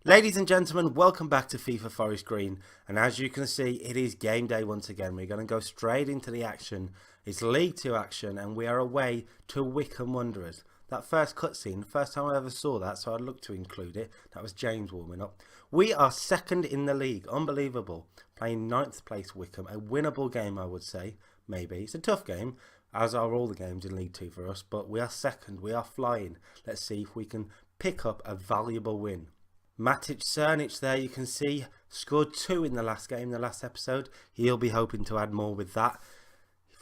Ladies and gentlemen, welcome back to FIFA Forest Green. And as you can see, it is game day once again. We're going to go straight into the action. It's League 2 action, and we are away to Wycombe Wanderers. That first cutscene, first time I ever saw that, so I'd look to include it. That was James warming up. We are second in the league. Unbelievable. Playing ninth place Wycombe. A winnable game, I would say. Maybe. It's a tough game, as are all the games in League 2 for us. But we are second. We are flying. Let's see if we can pick up a valuable win. Matic Cernic there, you can see, scored 2 in the last game, the last episode. He'll be hoping to add more with that.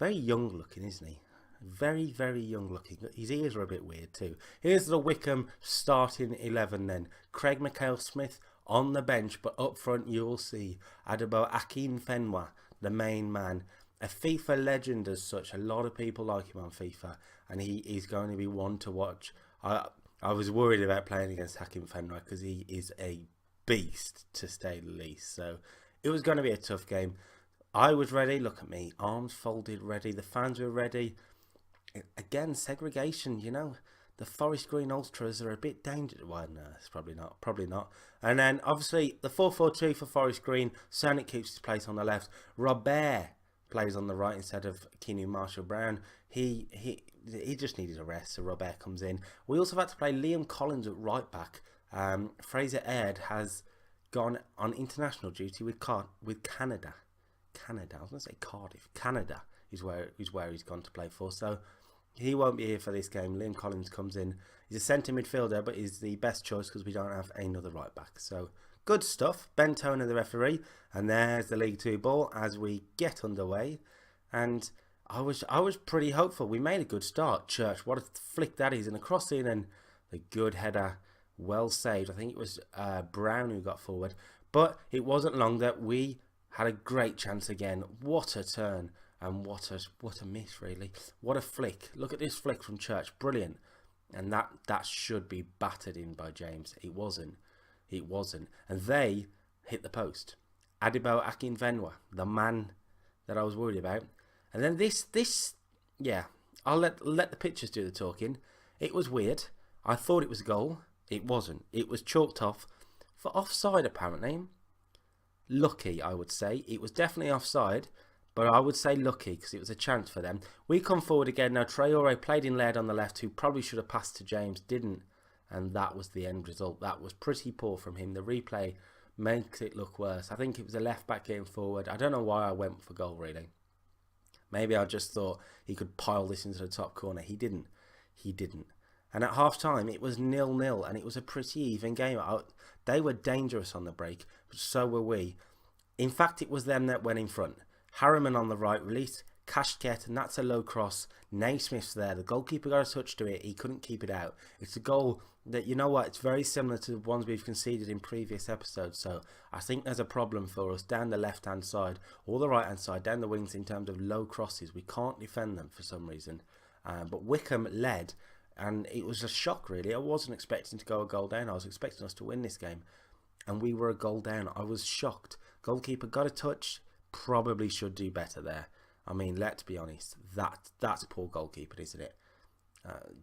Very young looking, isn't he? Very, very young looking. His ears are a bit weird too. Here's the Wycombe starting 11 then. Craig McHale-Smith on the bench, but up front you will see Adebo Akinfenwa, the main man. A FIFA legend as such. A lot of people like him on FIFA, and he is going to be one to watch. I was worried about playing against Akinfenwa because he is a beast, to say the least. So it was going to be a tough game. I was ready. Look at me. Arms folded, ready. The fans were ready. Again, segregation, you know. The Forest Green Ultras are a bit dangerous. Well, no, it's probably not. Probably not. And then, obviously, the 4-4-2 for Forest Green. Cernic keeps his place on the left. Robert plays on the right instead of Keanu Marshall-Brown. He just needed a rest, so Robert comes in. We also had to play Liam Collins at right back. Fraser Aird has gone on international duty with Canada. I was going to say Cardiff. Canada is where he's gone to play for. So he won't be here for this game. Liam Collins comes in. He's a centre midfielder, but he's the best choice because we don't have another right back. So good stuff. Ben Toner, the referee, and there's the League 2 ball as we get underway. And I was pretty hopeful. We made a good start. Church, what a flick that is, and a cross in, and the good header, well saved. I think it was Brown who got forward, but it wasn't long that we had a great chance again. What a turn, and what a miss, really. What a flick. Look at this flick from Church, brilliant. And that should be battered in by James. It wasn't, and they hit the post. Adebo Akinfenwa, the man that I was worried about. And then this, yeah, I'll let the pictures do the talking. It was weird. I thought it was a goal. It wasn't. It was chalked off for offside, apparently. Lucky, I would say. It was definitely offside, but I would say lucky because it was a chance for them. We come forward again. Now, Traore played in Laird on the left, who probably should have passed to James, didn't. And that was the end result. That was pretty poor from him. The replay makes it look worse. I think it was a left back getting forward. I don't know why I went for goal, really. Maybe I just thought he could pile this into the top corner. He didn't. And at half-time, it was 0-0, and it was a pretty even game. They were dangerous on the break, but so were we. In fact, it was them that went in front. Harriman on the right, released Kashket, and that's a low cross. Naismith's there. The goalkeeper got a touch to it. He couldn't keep it out. It's a goal that, you know what, it's very similar to the ones we've conceded in previous episodes. So I think there's a problem for us down the left-hand side or the right-hand side, down the wings in terms of low crosses. We can't defend them for some reason. But Wycombe led, and it was a shock, really. I wasn't expecting to go a goal down. I was expecting us to win this game, and we were a goal down. I was shocked. Goalkeeper got a touch. Probably should do better there. I mean, let's be honest. That's poor goalkeeping, isn't it?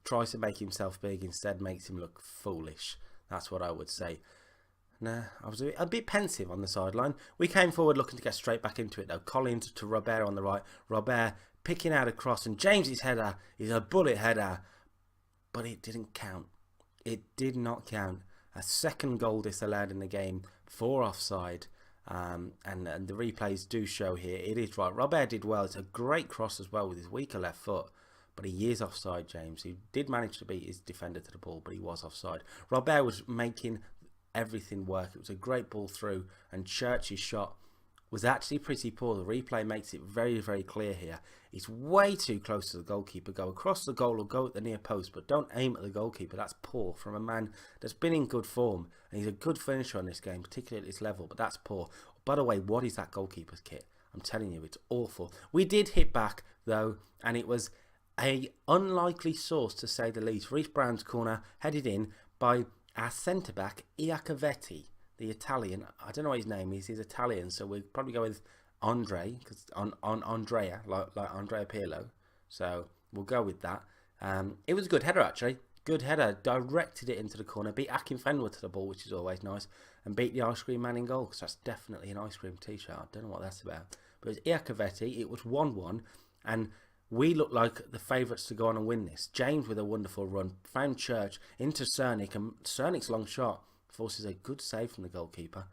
Tries to make himself big, instead makes him look foolish. That's what I would say. Nah, I was a bit pensive on the sideline. We came forward looking to get straight back into it though. Collins to Robert on the right. Robert picking out a cross, and James's header is a bullet header. But it didn't count. It did not count. A second goal disallowed in the game for offside. And the replays do show here. It is right. Robert did well. It's a great cross as well with his weaker left foot. But he is offside, James. He did manage to beat his defender to the ball, but he was offside. Robert was making everything work. It was a great ball through, and Church's shot was actually pretty poor. The replay makes it very, very clear here. He's way too close to the goalkeeper. Go across the goal or go at the near post, but don't aim at the goalkeeper. That's poor from a man that's been in good form, and he's a good finisher on this game, particularly at this level, but that's poor. By the way, what is that goalkeeper's kit? I'm telling you, it's awful. We did hit back, though, and it was a unlikely source, to say the least. Reece Brown's corner headed in by our centre-back, Iacovetti, the Italian. I don't know what his name is. He's Italian, so we'll probably go with Andre, because on Andrea, like Andrea Pirlo. So we'll go with that. It was a good header, actually. Good header, directed it into the corner, beat Akinfenwa to the ball, which is always nice, and beat the ice cream man in goal, because that's definitely an ice cream t-shirt. I don't know what that's about. But it was Iacovetti, it was 1-1, and we looked like the favourites to go on and win this. James with a wonderful run, found Church into Cernic, and Cernic's long shot forces a good save from the goalkeeper.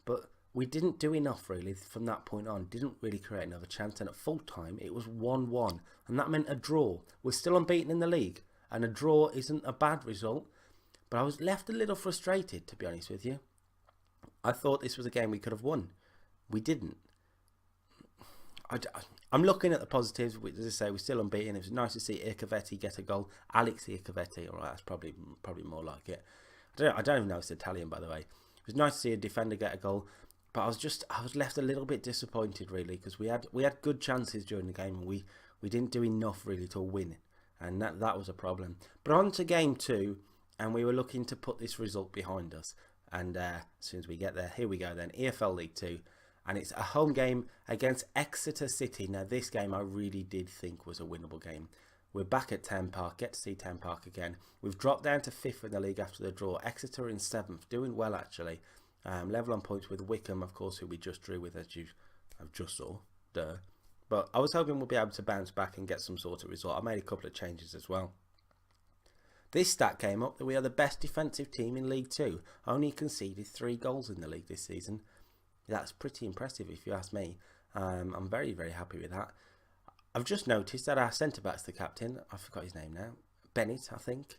But we didn't do enough really from that point on, didn't really create another chance, and at full time it was 1-1, and that meant a draw. We're still unbeaten in the league, and a draw isn't a bad result, but I was left a little frustrated, to be honest with you. I thought this was a game we could have won. We didn't. I'm looking at the positives. As I say, we're still unbeaten. It was nice to see Iacovetti get a goal. Alex Iacovetti, all right, that's probably more like it. I don't even know it's Italian, by the way. It was nice to see a defender get a goal, but I was left a little bit disappointed, really, because we had good chances during the game, and we didn't do enough really to win, and that was a problem. But on to game 2, and we were looking to put this result behind us. And as soon as we get there, here we go then, EFL League 2. And it's a home game against Exeter City. Now, this game I really did think was a winnable game. We're back at 10 Park, get to see 10 Park again. We've dropped down to 5th in the league after the draw. Exeter in 7th, doing well actually. Level on points with Wycombe, of course, who we just drew with, as you have just saw. Duh. But I was hoping we'll be able to bounce back and get some sort of result. I made a couple of changes as well. This stat came up that we are the best defensive team in League 2. Only conceded 3 goals in the league this season. That's pretty impressive if you ask me. I'm very, very happy with that. I've just noticed that our centre-back's the captain. I forgot his name now. Bennett, I think,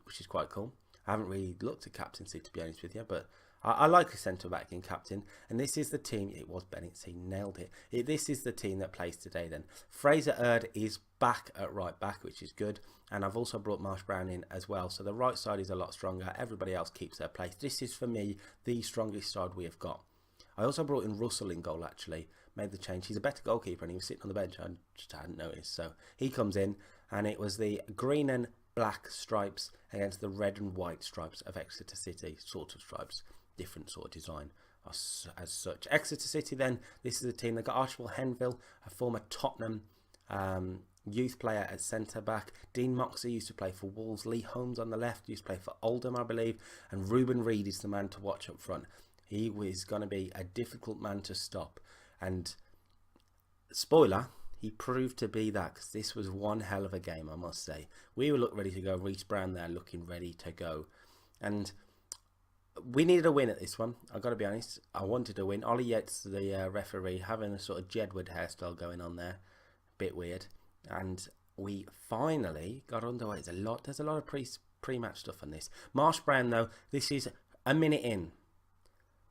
which is quite cool. I haven't really looked at captaincy, to be honest with you, but I like a centre-back in captain. And this is the team. It was Bennett, he nailed it. This is the team that plays today then. Fraser Erd is back at right back, which is good. And I've also brought Marsh Brown in as well. So the right side is a lot stronger. Everybody else keeps their place. This is, for me, the strongest side we have got. I also brought in Russell in goal, actually. Made the change. He's a better goalkeeper, and he was sitting on the bench. I just hadn't noticed. So he comes in, and it was the green and black stripes against the red and white stripes of Exeter City. Sort of stripes. Different sort of design as such. Exeter City, then, this is a team that got Archibald Henville, a former Tottenham youth player at centre-back. Dean Moxey used to play for Wolves. Lee Holmes on the left used to play for Oldham, I believe. And Ruben Reid is the man to watch up front. He was going to be a difficult man to stop. And spoiler, he proved to be that, because this was one hell of a game, I must say. We were ready to go. Reece Brown there looking ready to go. And we needed a win at this one. I've got to be honest. I wanted a win. Ollie Yates, the referee, having a sort of Jedward hairstyle going on there. Bit weird. And we finally got underway. There's a lot of pre-match stuff on this. Marsh Brown, though, this is a minute in.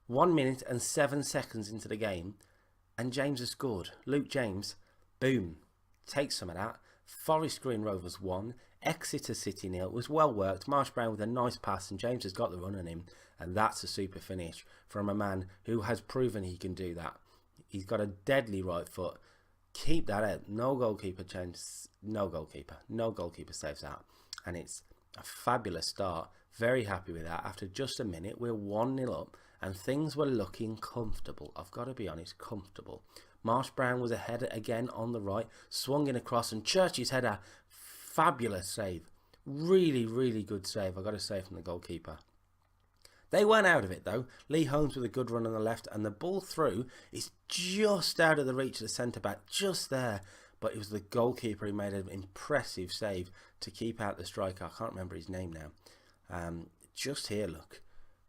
1 minute and 7 seconds into the game, and James has scored. Luke James, boom, takes some of that. Forest Green Rovers 1, Exeter City 0. It was well worked. Marsh Brown with a nice pass, and James has got the run on him, and that's a super finish from a man who has proven he can do that. He's got a deadly right foot. Keep that out. No goalkeeper changes. No goalkeeper saves that, and it's a fabulous start. Very happy with that. After just a minute, we're 1-0 up. And things were looking comfortable. I've got to be honest, comfortable. Marsh Brown was ahead again on the right. Swung in across, and Church's header. Fabulous save. Really, really good save, I've got to say, from the goalkeeper. They weren't out of it, though. Lee Holmes with a good run on the left. And the ball through is just out of the reach of the centre-back. Just there. But it was the goalkeeper who made an impressive save to keep out the striker. I can't remember his name now. Just here, look.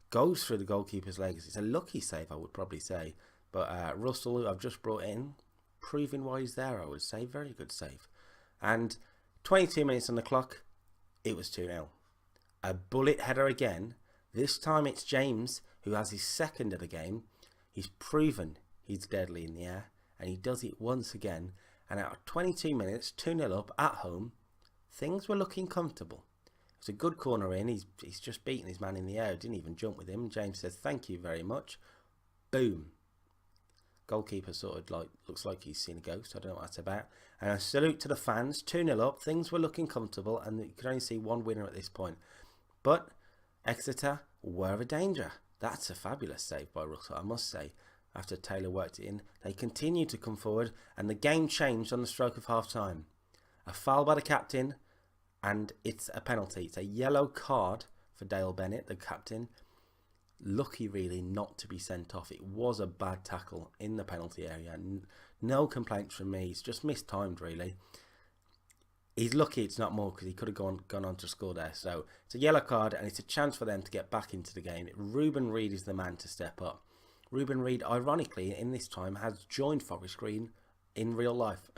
Goes through the goalkeeper's legs. It's a lucky save, I would probably say. But Russell, who I've just brought in, proving why he's there, I would say. Very good save. And 22 minutes on the clock, it was 2-0. A bullet header again. This time it's James, who has his second of the game. He's proven he's deadly in the air, and he does it once again. And out of 22 minutes, 2-0 up at home, things were looking comfortable. It's a good corner in. He's just beaten his man in the air. Didn't even jump with him. James says, thank you very much. Boom. Goalkeeper sort of looks like he's seen a ghost. I don't know what that's about. And a salute to the fans. 2-0 up. Things were looking comfortable, and you could only see one winner at this point. But Exeter were a danger. That's a fabulous save by Russell, I must say. After Taylor worked it in, they continued to come forward, and the game changed on the stroke of half-time. A foul by the captain, and it's a penalty. It's a yellow card for Dale Bennett, the captain. Lucky really not to be sent off. It was a bad tackle in the penalty area. No complaints from me. It's just mistimed really. He's lucky it's not more, because he could have gone on to score there. So it's a yellow card, and it's a chance for them to get back into the game. Ruben Reid is the man to step up. Ruben Reid, ironically, in this time, has joined Forest Green in real life.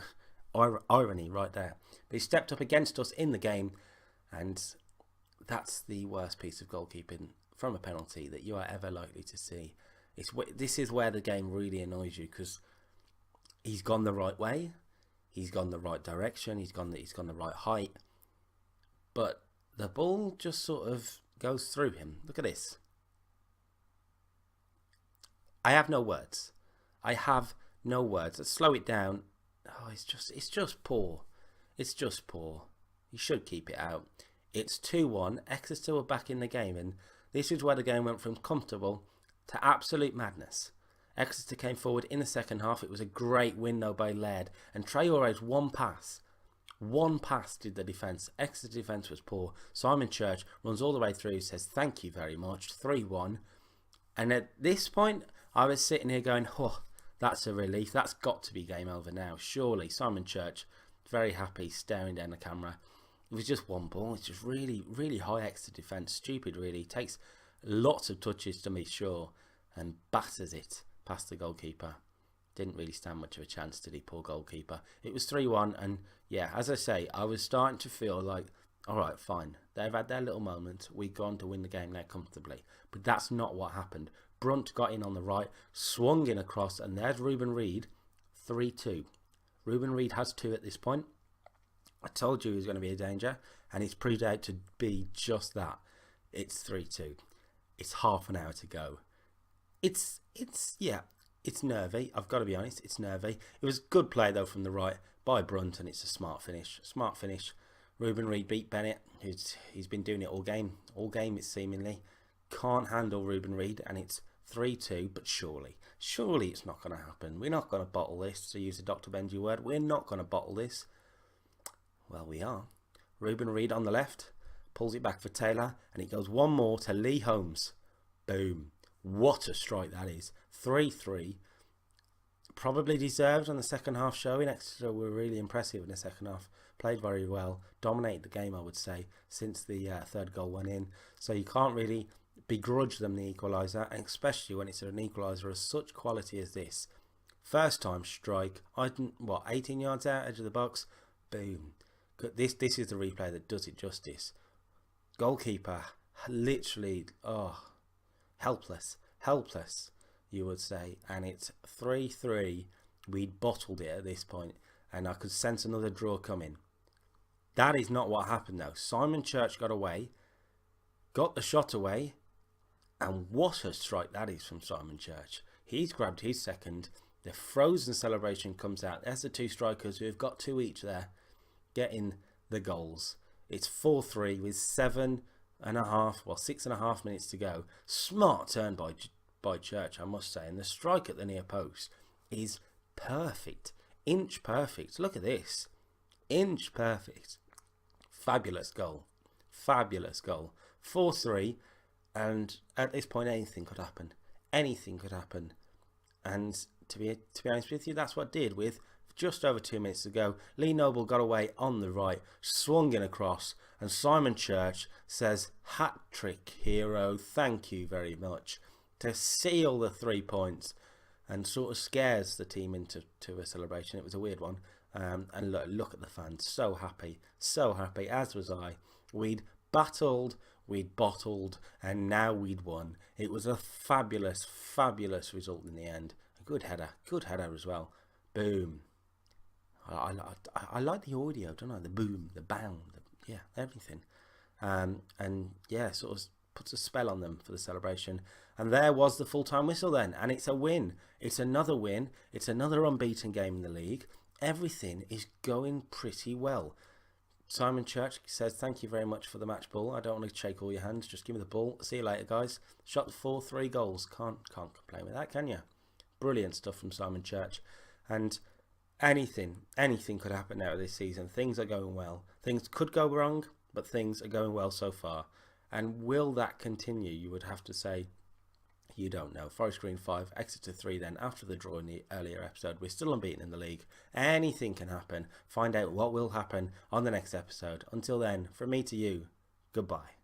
Irony right there. But he stepped up against us in the game, and that's the worst piece of goalkeeping from a penalty that you are ever likely to see. This is where the game really annoys you, because he's gone the right way. He's gone the right direction. He's gone the right height, but the ball just sort of goes through him. Look at this. I have no words. I have no words. Let's slow it down. Oh, it's just poor. It's just poor. You should keep it out. It's 2-1. Exeter were back in the game, and this is where the game went from comfortable to absolute madness. Exeter came forward in the second half. It was a great win though by Laird. And Traore's one pass did the defence. Exeter defence was poor. Simon Church runs all the way through, says thank you very much, 3-1. And at this point, I was sitting here going, oh, that's a relief. That's got to be game over now, surely. Simon Church, very happy, staring down the camera. It was just one ball. It's just really, really high Exeter defence. Stupid, really. Takes lots of touches to be sure, and batters it past the goalkeeper. Didn't really stand much of a chance, did he, poor goalkeeper. It was 3-1, and yeah, as I say, I was starting to feel like, alright, fine, they've had their little moment, we've gone to win the game now comfortably. But that's not what happened. Brunt got in on the right, swung in across, and there's Ruben Reid, 3-2. Ruben Reid has 2 at this point. I told you he was going to be a danger, and it's proved out to be just that. It's 3-2. It's half an hour to go. It's nervy. I've got to be honest, it's nervy. It was good play though from the right by Brunt, and it's a smart finish. Ruben Reid beat Bennett, he's been doing it all game. It's seemingly can't handle Ruben Reid, and it's 3-2. But surely it's not going to happen. We're not going to bottle this, to use a Dr. Benji word. We're not going to bottle this. Well, we are. Ruben Reid on the left pulls it back for Taylor, and it goes one more to Lee Holmes. Boom. What a strike that is. 3-3. Probably deserved on the second half showing. Exeter were really impressive in the second half. Played very well. Dominated the game, I would say, since the third goal went in. So you can't really begrudge them the equaliser, and especially when it's an equaliser of such quality as this. First time strike. 18 yards out, edge of the box. Boom. This is the replay that does it justice. Goalkeeper, literally, helpless, you would say. And it's 3-3. We'd bottled it at this point, and I could sense another draw coming. That is not what happened though. Simon Church got away, got the shot away, and what a strike that is from Simon Church. He's grabbed his second. The frozen celebration comes out. There's the 2 strikers who have got 2 each there, getting the goals. It's 4-3 with 6.5 minutes to go. Smart turn by Church, I must say. And the strike at the near post is perfect. Inch perfect. Look at this. Inch perfect. Fabulous goal. 4-3. And at this point, anything could happen. And to be honest with you, that's what it did. With just over 2 minutes to go, Lee Noble got away on the right, swung in across, and Simon Church says, hat-trick hero, thank you very much, to seal the 3 points, and sort of scares the team into a celebration. It was a weird one. And look at the fans, so happy, as was I. We'd battled, we'd bottled, and now we'd won. It was a fabulous result in the end. A good header as well. Boom. I like the audio, don't I? The boom, the bang, everything. And yeah, sort of puts a spell on them for the celebration. And there was the full-time whistle then, and it's a win. It's another win. It's another unbeaten game in the league. Everything is going pretty well. Simon Church says, thank you very much for the match ball. I don't want to shake all your hands. Just give me the ball. See you later, guys. Shot the 4-3 goals. Can't complain with that, can you? Brilliant stuff from Simon Church. And anything could happen out of this season. Things are going well. Things could go wrong, but things are going well so far. And will that continue? You would have to say you don't know. Forest Green 5, Exeter 3 then after the draw in the earlier episode. We're still unbeaten in the league. Anything can happen. Find out what will happen on the next episode. Until then, from me to you, goodbye.